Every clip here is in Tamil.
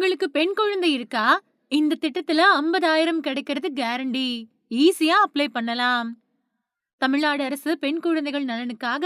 உங்களுக்கு பெண் குழந்தை இருக்கா? இந்த திட்டத்துல 50,000 கிடைக்கிறது கேரண்டி. ஈஸியா அப்ளை பண்ணலாம். தமிழ்நாடு அரசு பெண் குழந்தைகள் நலனுக்காக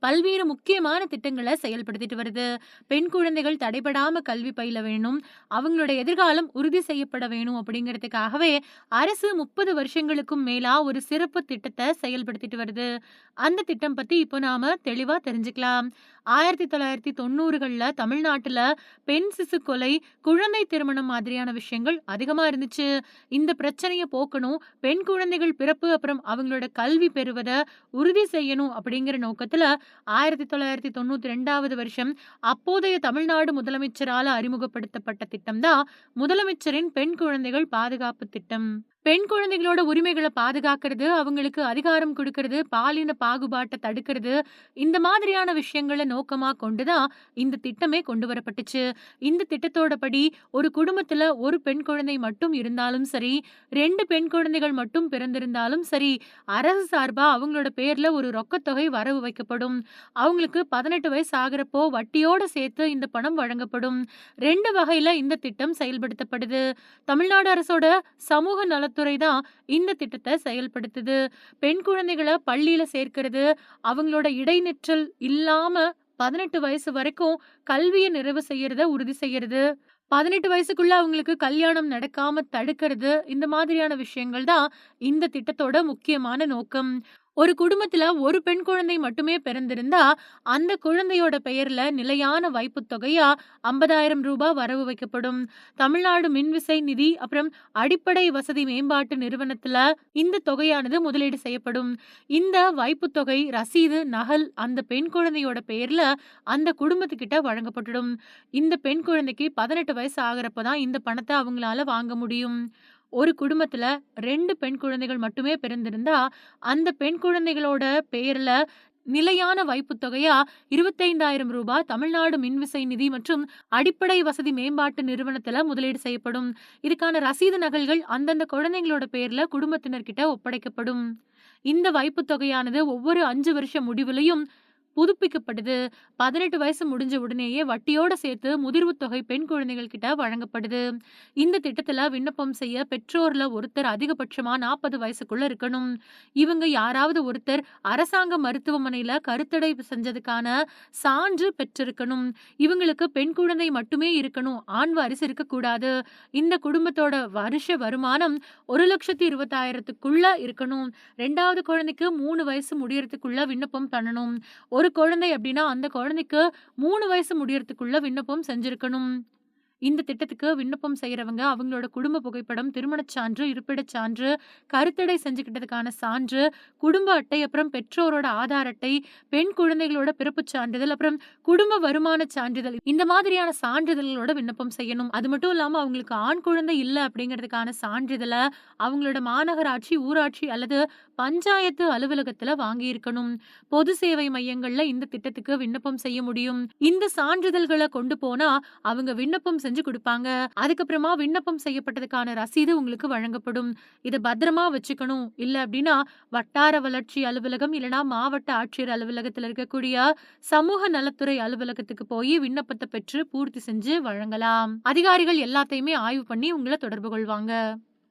பல்வேறு முக்கியமான திட்டங்களை செயல்படுத்திட்டு வருது. பெண் குழந்தைகள் தடைபடாம கல்வி பயில வேணும், அவங்களோட எதிர்காலம் உறுதி செய்யப்பட வேணும் அப்படிங்கிறதுக்காகவே அரசு 30 வருஷங்களுக்கும் மேலா ஒரு சிறப்பு திட்டத்தை செயல்படுத்திட்டு வருது. அந்த திட்டம் பத்தி இப்போ நாம தெளிவா தெரிஞ்சுக்கலாம். 1990கள்ல தமிழ்நாட்டுல பெண் சிசு கொலை, குழந்தை திருமணம் மாதிரியான விஷயங்கள் அதிகமா இருந்துச்சு. இந்த பிரச்சனைய போக்கணும், பெண் குழந்தைகள் பிறப்பு அப்புறம் அவங்களோட கல்வி பெறுவத உறுதி செய்யணும் அப்படிங்கிற நோக்கத்துல 1992வது வருஷம் அப்போதைய தமிழ்நாடு முதலமைச்சரால அறிமுகப்படுத்தப்பட்ட திட்டம் தான் முதலமைச்சரின் பெண் குழந்தைகள் பாதுகாப்பு திட்டம். பெண் குழந்தைகளோட உரிமைகளை பாதுகாக்கிறது, அவங்களுக்கு அதிகாரம் கொடுக்கறது, பாலின பாகுபாட்டை தடுக்கிறது, இந்த மாதிரியான விஷயங்களை நோக்கமா கொண்டுதான் இந்த திட்டமே கொண்டு வரப்பட்டுச்சு. இந்த திட்டத்தோட படி ஒரு குடும்பத்துல ஒரு பெண் குழந்தை மட்டும் இருந்தாலும் சரி, 2 பெண் குழந்தைகள் மட்டும் பிறந்திருந்தாலும் சரி, அரசு சார்பா அவங்களோட பேர்ல ஒரு ரொக்கத்தொகை வரவு வைக்கப்படும். அவங்களுக்கு 18 வயசு ஆகிறப்போ வட்டியோட சேர்த்து இந்த பணம் வழங்கப்படும். 2 வகையில இந்த திட்டம் செயல்படுத்தப்படுது. தமிழ்நாடு அரசோட சமூக நலத்துறை தான் இந்த திட்டத்தை செயல்படுத்துது. பெண் குழந்தைகளை பள்ளியில சேர்க்கிறது, அவங்களோட இடைநிற்றல் இல்லாம 18 வயசு வரைக்கும் கல்வியை நிறைவு செய்யறத உறுதி செய்யறது, 18 வயசுக்குள்ள அவங்களுக்கு கல்யாணம் நடக்காம தடுக்கிறது, இந்த மாதிரியான விஷயங்கள் தான் இந்த திட்டத்தோட முக்கியமான நோக்கம். ஒரு குடும்பத்துல ஒரு பெண் குழந்தை மட்டுமே பிறந்திருந்தா அந்த குழந்தையோட பெயர்ல நிலையான வைப்புத் தொகையா 50,000 ரூபாய் வரவு வைக்கப்படும். தமிழ்நாடு மின்விசை நிதி அப்புறம் அடிப்படை வசதி மேம்பாட்டு நிறுவனத்துல இந்த தொகையானது முதலீடு செய்யப்படும். இந்த வைப்புத் தொகை ரசீது நகல் அந்த பெண் குழந்தையோட பெயர்ல அந்த குடும்பத்துக்கிட்ட வழங்கப்பட்டுடும். இந்த பெண் குழந்தைக்கு 18 வயசு ஆகிறப்பதான் இந்த பணத்தை அவங்களால வாங்க முடியும். ஒரு குடும்பத்துல 2 பெண் குழந்தைகள் மட்டுமே பிறந்திருந்தா அந்த பெண் குழந்தைகளோட பெயர்ல நிலையான வைப்புத் தொகையா 25,000 ரூபாய் தமிழ்நாடு மின்விசை நிதி மற்றும் அடிப்படை வசதி மேம்பாட்டு நிறுவனத்துல முதலீடு செய்யப்படும். இதுக்கான ரசீது நகல்கள் அந்தந்த குழந்தைங்களோட பேர்ல குடும்பத்தினர்கிட்ட ஒப்படைக்கப்படும். இந்த வைப்புத் தொகையானது ஒவ்வொரு 5 வருஷ முடிவுலையும் புதுப்பிக்கப்படுது. 18 வயசு முடிஞ்ச உடனேயே வட்டியோட சேர்த்து முதிர்வு தொகை பெண் குழந்தைகள் கிட்ட வழங்கப்படுது. இந்த திட்டத்துல விண்ணப்பம் செய்ய பெற்றோர்ல ஒருத்தர் அதிகபட்சமா 40 வயசுக்குள்ள இருக்கணும். இவங்க யாராவது ஒருத்தர் அரசாங்க மருத்துவமனையில கருத்தடை செஞ்சதுக்கான சான்று பெற்றிருக்கணும். இவங்களுக்கு பெண் குழந்தை மட்டுமே இருக்கணும், ஆண் வாரிசு இருக்கக்கூடாது. இந்த குடும்பத்தோட வருஷ வருமானம் 1,20,000க்குள்ள இருக்கணும். 2வது குழந்தைக்கு 3 வயசு முடியறதுக்குள்ள விண்ணப்பம் பண்ணணும். ஒரு குழந்தை அப்படின்னா அந்த குழந்தைக்கு 3 வயசு முடியறதுக்குள்ள விண்ணப்பம் செஞ்சிருக்கணும். இந்த திட்டத்துக்கு விண்ணப்பம் செய்யறவங்க அவங்களோட குடும்ப புகைப்படம், திருமணச் சான்று, இருப்பிடச் சான்று, கருத்தடை செஞ்சுக்கிட்டதுக்கான சான்று, குடும்ப அட்டை, அப்புறம் பெற்றோரோட ஆதார் அட்டை, பெண் குழந்தைகளோட பிறப்புச் சான்றிதழ், அப்புறம் குடும்ப வருமான சான்றிதழ், இந்த மாதிரியான சான்றிதழ்களோட விண்ணப்பம் செய்யணும். அது மட்டும் இல்லாம அவங்களுக்கு ஆண் குழந்தை இல்ல அப்படிங்கிறதுக்கான சான்றிதழை அவங்களோட மாநகராட்சி, ஊராட்சி அல்லது பஞ்சாயத்து அலுவலகத்துல வாங்கி இருக்கணும். பொது சேவை மையங்கள்ல இந்த திட்டத்துக்கு விண்ணப்பம் செய்ய முடியும். இந்த சான்றிதழ்களை கொண்டு போனா அவங்க விண்ணப்பம் செஞ்சு கொடுப்பாங்க. அதுக்கப்புறமா விண்ணப்பம் செய்யப்பட்டதுக்கான ரசீது உங்களுக்கு வழங்கப்படும். இத பத்திரமா வச்சுக்கணும். இல்ல அப்படின்னா வட்டார வளர்ச்சி அலுவலகம் இல்லனா மாவட்ட ஆட்சியர் அலுவலகத்துல இருக்கக்கூடிய சமூக நலத்துறை அலுவலகத்துக்கு போய் விண்ணப்பத்தை பெற்று பூர்த்தி செஞ்சு வழங்கலாம். அதிகாரிகள் எல்லாத்தையுமே ஆய்வு பண்ணி உங்களை தொடர்பு கொள்வாங்க.